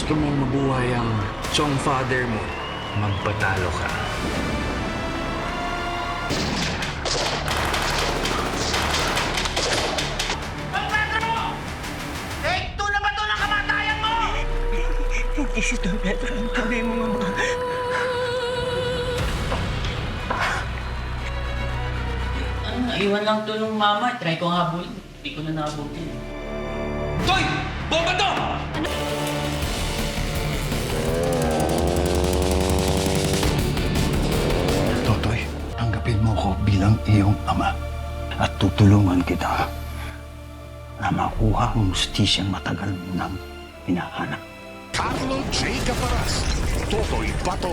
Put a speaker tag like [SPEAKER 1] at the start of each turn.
[SPEAKER 1] gusto mong mabuhay ang Chong father mo, magpatalo ka.
[SPEAKER 2] Hindi si Don Pedro ang tunay mong ama.
[SPEAKER 3] Naiwan lang to nung mama. Try ko nga habulin. Hindi ko na nabutin.
[SPEAKER 1] Toy! Bomba to!
[SPEAKER 4] Totoy, tanggapin mo ko bilang iyong ama at tutulungan kita na makuha ang justisyang matagal mo nang hinahanap.
[SPEAKER 5] Carlo J. Caparas, Totoy Pato.